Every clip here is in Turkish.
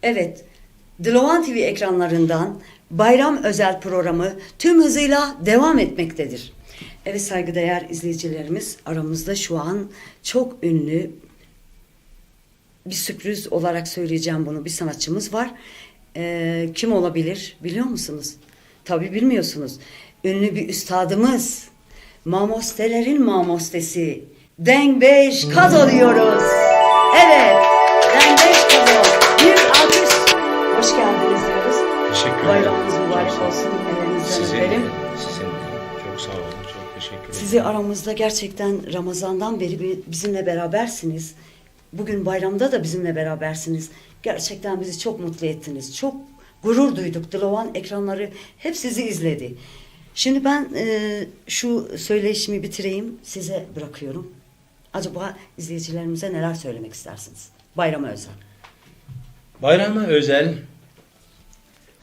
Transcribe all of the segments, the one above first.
Evet, Dilovan TV ekranlarından bayram özel programı tüm hızıyla devam etmektedir. Evet saygıdeğer izleyicilerimiz, aramızda şu an çok ünlü, bir sürpriz olarak söyleyeceğim bunu, bir sanatçımız var. Kim olabilir biliyor musunuz? Tabii bilmiyorsunuz. Ünlü bir üstadımız, mamostelerin mamostesi Dengbeş Kazo diyoruz. Evet, Dengbeş Kazo. Bir alkış. Hoş geldiniz diyoruz. Teşekkür ederim. Bayramınız mübarek olsun. Ellerinizden öperim. Sizin de. Çok sağ olun. Çok teşekkür ederim. Sizi aramızda gerçekten Ramazan'dan beri bizimle berabersiniz. Bugün bayramda da bizimle berabersiniz. Gerçekten bizi çok mutlu ettiniz. Çok gurur duyduk. Dilovan ekranları hep sizi izledi. Şimdi ben şu söyleşimi bitireyim. Size bırakıyorum. Acaba izleyicilerimize neler söylemek istersiniz? Bayrama özel. Bayrama özel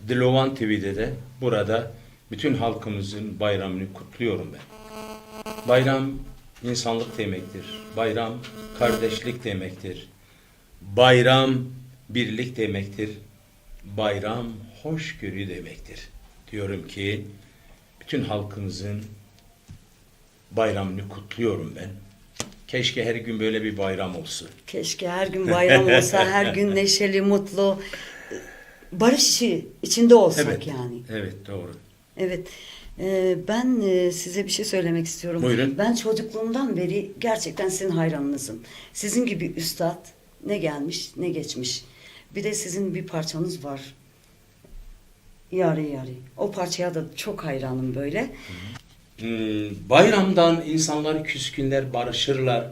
Dilovan TV'de de burada bütün halkımızın bayramını kutluyorum ben. Bayram insanlık demektir. Bayram kardeşlik demektir. Bayram birlik demektir. Bayram hoşgörü demektir. Diyorum ki bütün halkımızın bayramını kutluyorum ben. Keşke her gün böyle bir bayram olsun. Keşke her gün bayram olsa, her gün neşeli, mutlu, barış içinde olsak Evet, yani. evet doğru. Evet. Ben size bir şey söylemek istiyorum. Buyurun. Ben çocukluğumdan beri gerçekten sizin hayranınızım. Sizin gibi üstad ne gelmiş ne geçmiş. Bir de sizin bir parçanız var. Yari Yari. O parçaya da çok hayranım böyle. Bayramdan insanlar küskünler, barışırlar.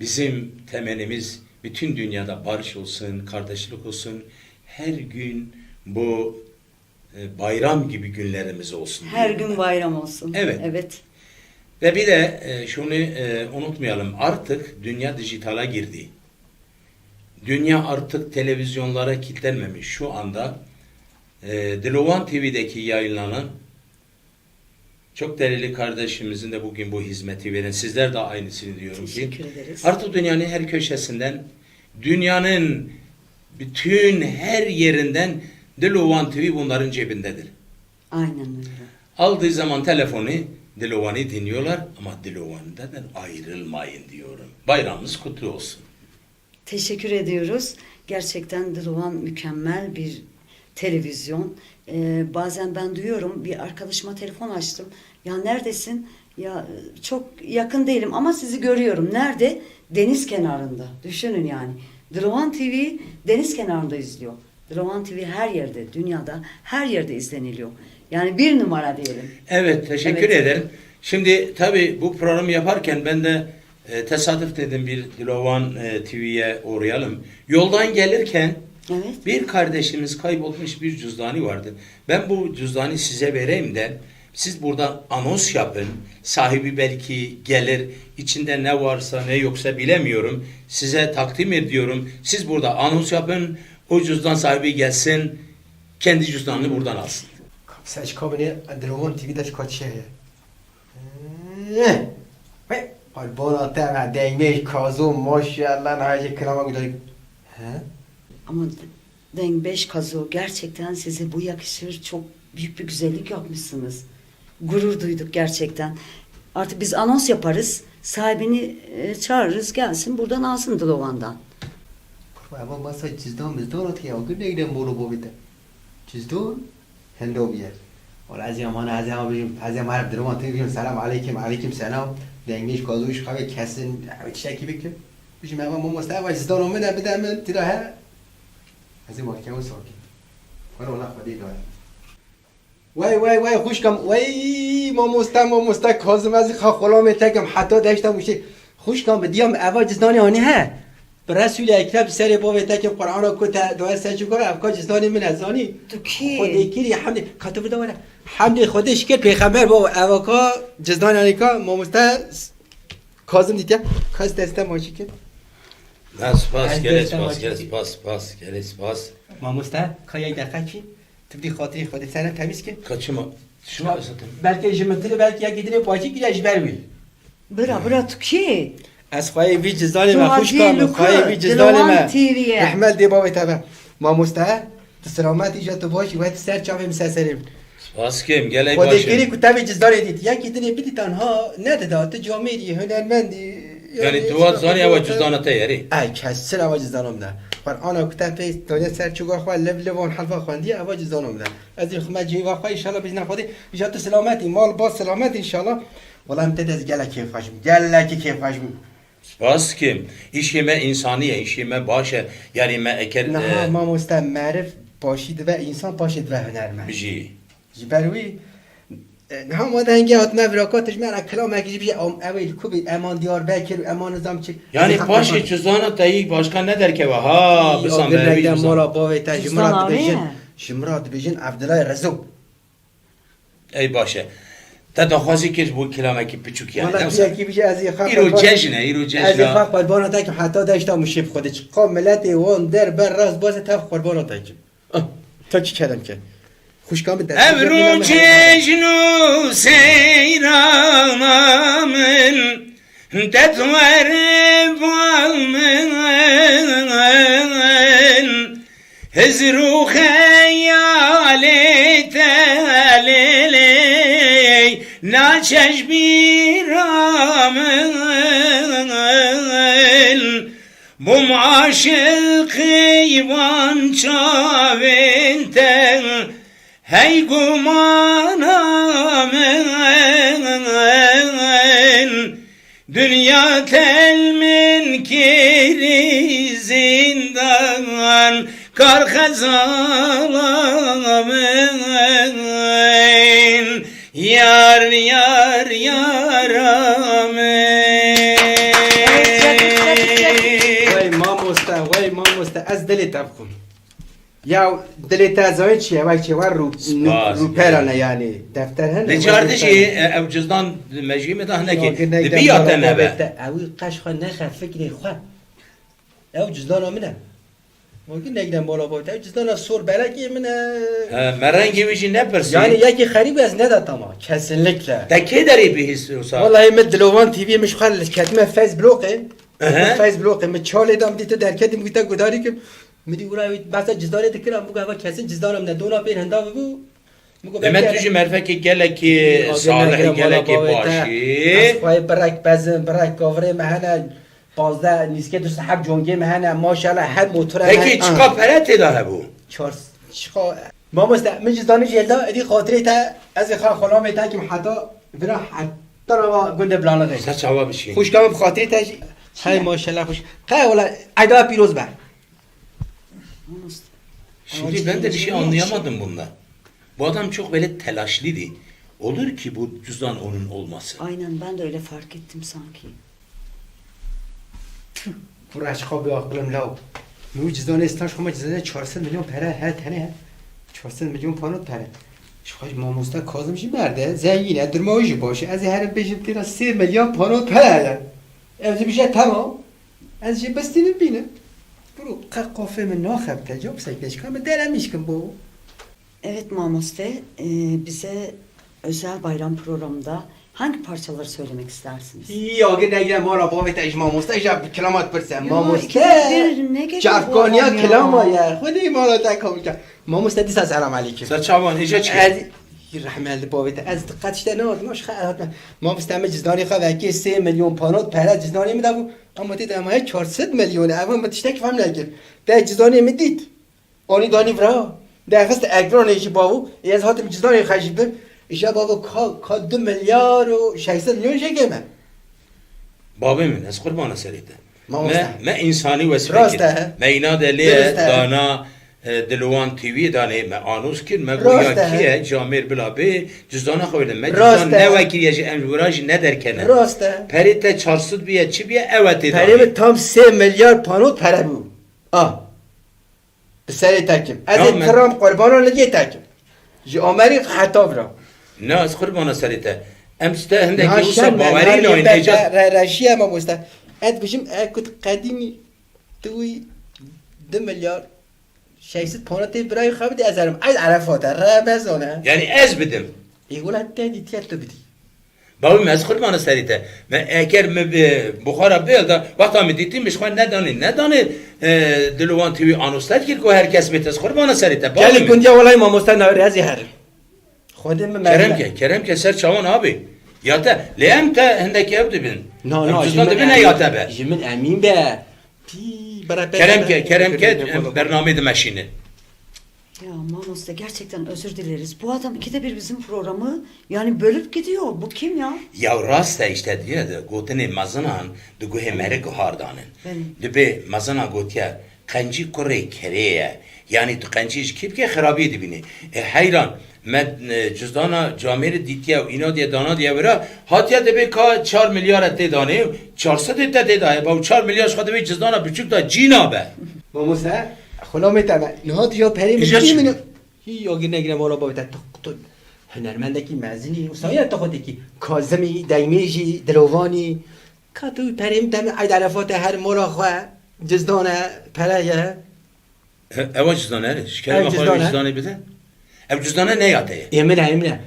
Bizim temennimiz bütün dünyada barış olsun, kardeşlik olsun. Her gün bu bayram gibi günlerimiz olsun. Her diyorum gün ben. bayram olsun. Evet. Evet. Ve bir de şunu unutmayalım. Artık dünya dijitale girdi. Dünya artık televizyonlara kilitlenmemiş. Şu anda Dilovan TV'deki yayınlanan çok değerli kardeşimizin de bugün bu hizmeti veren, sizler de aynısını diyorum ki. Teşekkür ederiz. Artık dünyanın her köşesinden, dünyanın bütün her yerinden Dilovan TV bunların cebindedir. Aynen öyle. Aldığı zaman telefonu Dilovan'ı dinliyorlar ama Dilovan'dan ayrılmayın diyorum. Bayramınız kutlu olsun. Teşekkür ediyoruz. Gerçekten Dilovan mükemmel bir televizyon. Bazen ben duyuyorum, bir arkadaşıma telefon açtım. Ya neredesin? Ya çok yakın değilim ama sizi görüyorum. Nerede? Deniz kenarında. Düşünün yani. Dilovan TV deniz kenarında izliyor. Dilovan TV her yerde, dünyada her yerde izleniliyor. Yani bir numara diyelim. Evet, teşekkür Evet. ederim. Şimdi tabii bu programı yaparken ben de tesadüf dedim bir Dilovan TV'ye uğrayalım. Yoldan gelirken Evet. bir kardeşimiz kaybolmuş bir cüzdanı vardı. Ben bu cüzdanı size vereyim de siz burada anons yapın. Sahibi belki gelir. İçinde ne varsa ne yoksa bilemiyorum. Size takdim ediyorum. Siz burada anons yapın. O cüzdan sahibi gelsin. Kendi cüzdanını buradan alsın. سرچ کابینه دروان تیوی داشت کاتشه حال بالا تر دنگمش کازو ماشاءالله نهایت کلامه گذاری Ama Dengbeş Kazo gerçekten size bu yakışır. Çok büyük bir güzellik yapmışsınız. Gurur duyduk gerçekten. Artık biz anons yaparız. Sahibini çağırırız gelsin buradan alsın Dilovan'dan. اما مثلا چیزدان مزدان رو که آگه نگیدم برو بابیده چیزدان هندو بیاد حالا از یمان از یمان بگیم از یمان هر دروان تیوی بگیم سلام علیکم سلام دنگمش کازوش خواه کسین چکی بکن بگیم اما ما مستقبل چیزدان آمده بدم تیرا ها از این محکمه ساکن حالا اونا خودی داره وای خوشکم وای ما مستا کازم از خواه خلام تکم حتی داشتم میشه خوشکم بدیم اول جزدانی آنی ها برسول اکرم سر بابا تکم قرآن رو کتا دو سرچو کنه افکار جزدانی من از آنی تو کی؟ خودی کلی حمد کاتو بده ولی حمد خودش کرد پیغمبر بابا اوکا جزدان آنیکا ما مستا کازم دیدیم کاز دسته ماشی کرد Pas, geles Destek pas, maçı. geles pas. ما مستا کایی دقیقه چی تبدی خاطری خودت سنه تمیز کرد Kaçıma. Şunu zaten. belki jimtili belki ya gidine payçı gider jiber bil Bıra tu ki? از خواهی وی جزدانی تو ما خوش هذه کام لوکا خواهی وی جزدانی دلوان ما تیویه. احمل دی بابا تبا مامۆستا سلامەتی ژە تو باشی وەت سەر چاوێ مسەسەریم Baskim geley خۆدەگیری başım. کو تەوێ جزدارێ دیت یەکی دنێ بدی تەنها نەدەدا تو جامێری هونەرمەندی Yani duvar zani ava cüzdanata yeri. ئای کەسر ئەوە جزدانم دا ئانا کوتە پێی دنیا سەر چوگا خوا لەب لەوان حەلفا خواندی ئەوە جزدانم دا ئەزی خمە جیوا خوا ئینشاءالله بزنە خودی ژە تو سلامەتی مال باز سلامەت ئینشاءالله وەڵام تێدەز گەلە کێفخەشم گەلەکی کێفخەشم Baskim. İşime insaniye, işime başe. Yani me eker نها مامۆستا معرف باشی دبە ئینسان پاشی دبە هونەرمەند biji. ji ber wî niha ma dengê hatime virakatij me re kilamekî jî bije ew kubî eman Diyarbekir û eman nizam çi Yani paşe cüzdanata iyi başka ne der ki ha bisan be bir cüzdan. mala bavê te ji Cüzdan min avê dibêjin ye? ji min dibêjin Evdilay Rezû Ey başe. Te daxwazi kez bu kilameki piçuk yani. Wala tuyekî bije ez ê xwe İro cejne, iro ez ê cejne. xwe qurbana te kim heta deşta mişê bixwedê çi qa miletê wan der ber rast bazê tev qurbana te kim te çi kerem ke xuşka bi Evru cejnu seyranamın Detver balmın Hezru hayali teleley Naçeş biramın Bum aşık ivan çavinte Hey gumanamın Dünya telmin kiri zindan Kar kazalamın Yar yar yaramın Vay mamosta ez dilê te bixwim ya dilê te zavê çi ye vay çi var rû perane yani defter hene Dicardı şey ev cüzdan mecbur mi daha ne ki biyate ne be Ew qaş xwe nexe fikrê xwe ew cizdana min e Wekî negidem bala bavê te ew cizdana sor belekê min e merengi vici ne persi yani yekî xerîb ez neda tama kesinlikle Teke deri bir his olsa Vallahi min Dilovan TV miş xwe ketime Facebookê Aha. Facebookê min çalê dam dîte derketim wî te gudarî kim Midî ûra wî besa cizdanê dikiram bû heva kesin cizdanam ne dona pêr henda bû Demet tujı merfeki geleki salih geleki başı Xwayê birek bezin birek kavrê me hene 15 nîskê du seheb congê me hene maşallah her motora Peki çıka perete daha bu Mamosta min cizdanê jêlda edî xatirê te ez ê xa xolamê te kim heta vira heta rava gundê bilana de Saç hava bir şey Xuşkamê bi xatirê te jî Hay maşallah hoş. Hay ola ayda piroz be. Şimdi ben de bir şey anlayamadım bunda Bu adam çok böyle telaşlıydı Olur ki bu cüzdan onun olması Aynen ben de öyle fark ettim sanki. Kuraş xabi aqlım lav. Nu cizdanê staj xoma cizdanê 400 milyon pere her tane. 400 milyon panot pere. Şuaj mamosta Kazım jî merde zengîne durma jî baş. Ez ê herim bêjim têra 3 milyon panot pere. Ev jî bije tamam. Ez jî bestînim bînim. Buru qafê min naxebte job sekleşka me deremişkim bu. Evet Mamoste, bize özel bayram programında hangi parçaları söylemek istersiniz? Ya gene gene mara bavê te ji mamosta ija bi kelamat pirse. ikide Mamosta. bir ne geliyor bu Çafkaniya adam ya? kelama ya. Xwedî mala te komika. Mamosta dîsa selam aleyküm. Saç hava iyice çıkıyor Ez rahmetli bavê te ez diqqet işte ne oldu maş xalat. Mamosta me cizdanê xwe vekî 3 milyon panot pere cizdanê min dabû. Ama te em hay 400 milyon ev me tiştek fem nekir. Te cizdanê min dît. Oni danî vira. De xist ekranê jî bavû. Ez hatim cizdanê xwe jî bir. İşte baba ka 2 milyar û 600 milyon jêkê me. Babamın ez kurbana seride Mamosta. me insani Rast vesfekir he. me inade Dürüst he. dana Dilovan TV dane me anus kir me Rast goya he. kiye Camir bilabe cüzdana xwedim me Rast cüzdan he. ne vekir yaji emviraj ne derkene Rast e. Perite çarsud biye çi biye evet edani Perimi tam 3 milyar panot pere bû. Ah. Bi serê tekim. Ez Ya me- ê Trump qurbanan li dê tekim. Ji Amerîk heta vira. ne ez kurbana seride em ste Ha, hindeki usa şem me, bavarî her ne yerde oynayacak reşiye mamosta. Ez bijim ekut qedîmî tuî 2 milyar 600 panotê birayê xwe bide ez erim. Ez Arefat e re bezone. yani ez bidim Ê wela te dîtiye tu bidî. باوی مزخور مانه سریته من اگر بخارا بیل دا وقتا می دیتیم بشخواه ندانی دلوان تیوی آنوستد که هر کس میتسخور مانه سریته گلی کنجا والای ما مستن نوری ازی هر خودم کرم که سر چوان آبی یا تا لیم تا هندکی ابدی بین نه جزدان دبینه یا تا به جمن امین به کرم که برنامه دمشینه Ya Manos da gerçekten özür dileriz. Bu adam ikide bir bizim programı yani bölüp gidiyor. Bu kim ya? Ya rast işte diye de gotene mazanan de gohe mere gohardanın. De be mazana gotya kanci kore kereye yani tu kanci iş kip ke kharabi dibini. Hayran med cüzdana cameri ditiye ina diye dana diye vera hatiye de be ka 4 milyar ette dane 400 ette de daye bu 4 milyar şkade be cüzdana küçük da cina be. ماموسه خلا میتونه نه یا پری میگی من یا گنگره مالا با بده تو هنرمندکی مزنی وسایل تا خودی کی کاظمی دایمیجی دروانی کاتو پریم دم عید عرفات هر مرا خو جزدانه پرایه Eva cüzdanı ne? Şikerim akar cüzdanı bir de. Ev cüzdanı ne yatıyor? Emine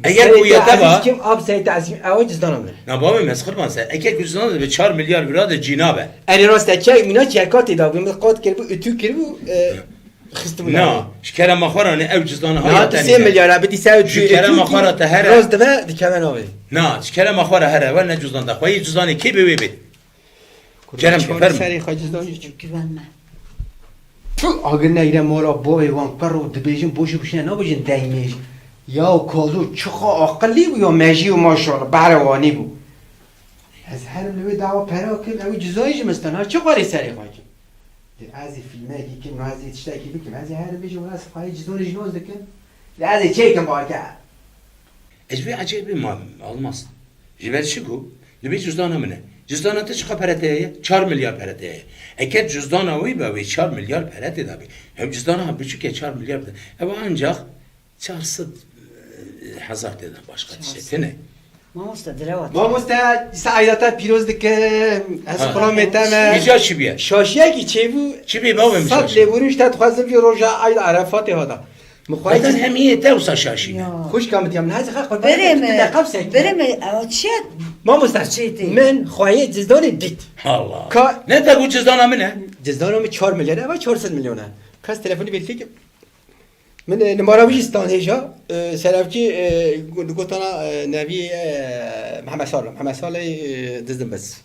Eğer bu yata var. kim ab sayt azim ev cüzdanı mı? Ne babam meskır man sen. Eğer cüzdanı be 4 milyar lira da cina be. Ali rasta çay mina çerkat da bu qat kirbu ütü kirbu xistim Ne? Şikerim akar ne ev cüzdanı ha hayatı. 3 milyar abi disavt Şikerim akar ta her. روز دبه دکمن آوی Ne? Şikerim akar her ev ne cüzdan da. Koy cüzdanı ki be be. Kerem ferm. سری خاجزدان Güvenme. اگر نگیره مالا با ایوان پر رو دبیجیم بوشی بوشی نبوشین دیمیش یا کازو چخا عقلی بو یا مجی و ماشاءالله بروانی بو از هر لوی دعوا پرا کن اوی جزایش مستن ها چه قاری سری خواهی از فیلمه که کنو از تشتاکی بکن از هر بیجیم از خواهی جزایش نوز دکن از چه کن با که Ecbi acayip bir olmaz. Jiber şiku. Libi cüzdanı mı ne? Cüzdanı da çıka pereteye 4 milyar pereteye. Eğer cüzdanı oy be 4 milyar perete tabi. Hem cüzdanı ha buçuk 4 milyar. Ama ancak 400 hazar dedi başka bir şey. Ne? Manos da direvat. ما مستا سعیدتا پیروز دکه از خلا میتمه Rica şibiye. شاشیه کی چه بو Şibiye babam صد şaşı. لیبونش تا خوازم بی روژا عید عرفات هادا مخواهی Zaten hem iyi de olsa şaşı. Ya. خوش کامت یم نه خیلی قربان Vereme çiğ. ما مستر چیتی؟ من خواهی جزدان دیت Allah. Ka- Ne de bu cüzdanı mı ne? جزدانم 4 میلیونه و 400 میلیونه کس تلفنی بیل که من نمارا ویستان هیجا سلافکی گوتانا نبی محمد سال دزدم بس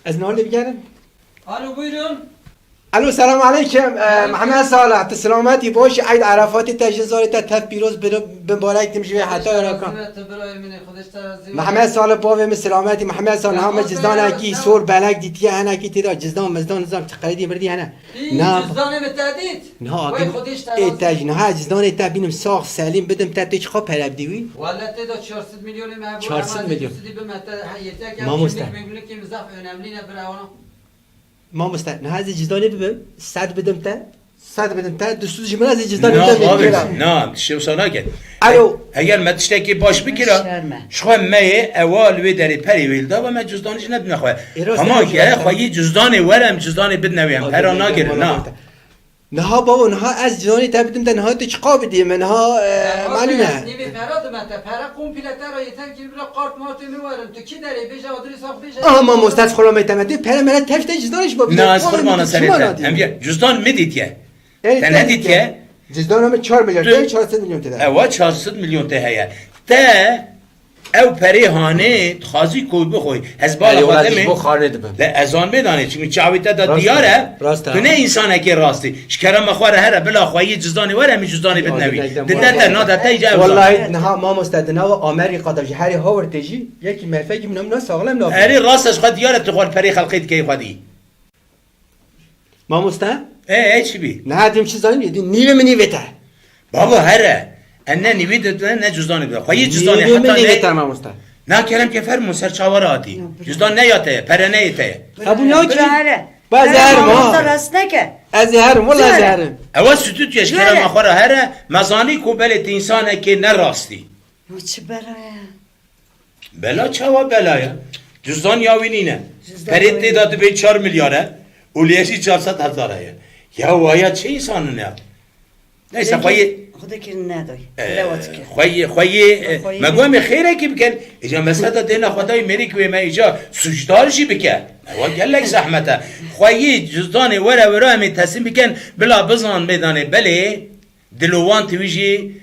از نهار بگردم Alo buyurun. الو سلام علیکم محمد صالح سلامتی باش عید عرفات تجهیزات تف پیروز مبارک تمشي حتی راکم محمد صالح باوی سلامتی محمد صالح هم جزدان کی سور بلک دیتی انا کی تیرا جزدان مزدان نظام تقریدی بردی انا نه Cüzdanı متعدد. نه وای خودش ای تاج نه جزدان تا بینم ساخ سلیم بدم تا تیچ خو پر بدیوی Vallahi de 400 milyon mevzu. 400 milyon. Yeter Ma musta. ki mizah önemli ne bir ona. ما مست نه از جزدان ببم صد بدم تا صد بدم تا دوست جمله از جزدان Ne بدم abi? میگیرم Ne? Şey sana gel. Alo. Eğer metişteki baş bir kira. Şerme. Şu an meye eval ve deri peri vilda ve me cüzdanı için ne bine koy. İros Ama ne ki yapıyor? koyi cüzdanı verem cüzdanı bidneviyem. Her an nagirin na. نه بابا نه از جانی تبدیم ده نه تشقا بدیم نه معلومه Niye ferad mete? Fera komplete ra yeter ki bir kart martı mı varım? Tu ki deri beja adres af beja. اما مستد خلا میتمدی پر من تفت جدانش با Ne az kurbanı serite. Hem bir cüzdan mı dit ye? Sen ne dit ye? جزدان هم 4 میلیارد Dün- 400 میلیون تده Eva 400 milyon te heye. Te ev peri hane thazi koy bixoy. Ez bala xatemi. خارج دبم Le ezan bedane çünkü çavite da Rast diyare. rast Tu ne insana ki rasti. Şkerem xwara here bila xwayi cüzdanı var hem cüzdanı bidnevi. Aa, Dede na da te ica والله نه ما مستد نه و آمریکا داشت هری هاور تجی یکی مفکی منم نه ساغلم لا Eri rastış xwed diyare tu xwar peri xalqit ki xwedi. ما مستد Çi bi? نه دیم چیزانی یدی نیو منی وته Baba here. Enne nivi de ne cüzdanı bida. Xwayi cüzdanı نیو hatta منی ne? وته ما مستد Na kerem ke fermu ser çavara ati. Cüzdan ne yataya? Pere ne yataya? ابو نه کی Brahare. Bazar Manos da ما rast ne ke? از هرم والله از Söyle. هرم Eva sütüt yeş Söyle. kerem xwara here mezani ku belet insana ki ne rasti. Uçu beraya. Bela çava belaya. Cüzdan yavinine. Cüzdan Perit yavini. dadı be 4 milyara. Uliyesi 400 hazaraya. Ya vaya çe insanın ya. Neyse خویی خدا که ندای لوات که خویی مگوام خیره کی بکن اجا مسادا دینا خدای مریک و ما اجا سجدارشی بکن و گلک زحمته خویی جزدان ورا می تصمیم بکن بلا بزن میدانه بله دلوان تویجی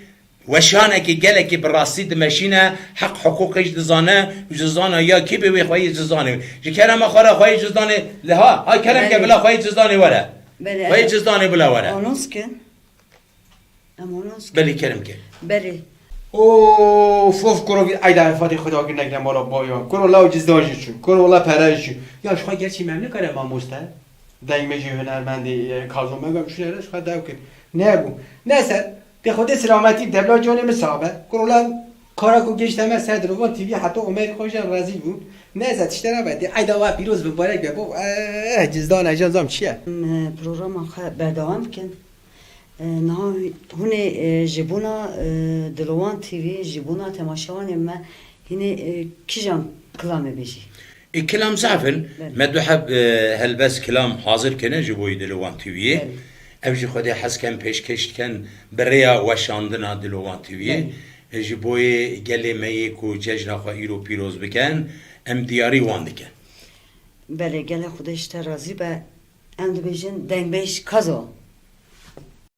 وشانه که گله که براستی دمشینه حق حقوقش دزانه جزانه یا کی به خویی جزانه جکرم خورا خویی جزانه لها های کلم که بلا خویی جزانه وره خویی جزانه بلا وره آنونس کن امانوس کن بله کرم که بله او فوف کرو ایدا فاتی خدا گیر نگیرم بالا بایان کرو لاو جزدانشی چون کرو لا پرایشی یا شخوا گرچی ممنون کنه ما مسته دنگ میجی هنرمندی کازم مگم شنرش خدا داو کن نگو نسر ده خود سلامتی دبلا جان مسابه کرو لا کارا کو گشتم صد رو تیوی حتی عمر خوشم راضی بود نزد اشترا بده ایدا و پیروز مبارک به بو جزدان اجازم چیه پروگرام بردوام کن نه هونه جبونا دلوان تیوی جبونا تماشاوان ما هنه کیجان کلامه بیشی الكلام زعفن ما دوحب هلبس كلام حاضر كنا جبوي دلوان تيوي اوجي خدي حس كان پیشکش كان بريا وشاندنا دلوان تيوي جبوي گلي ميكو ججنا خو ايرو پیروز بكن ام دياري وان دكن بله گله خودش راضی به ام دو بیشن دنگ بیش کازو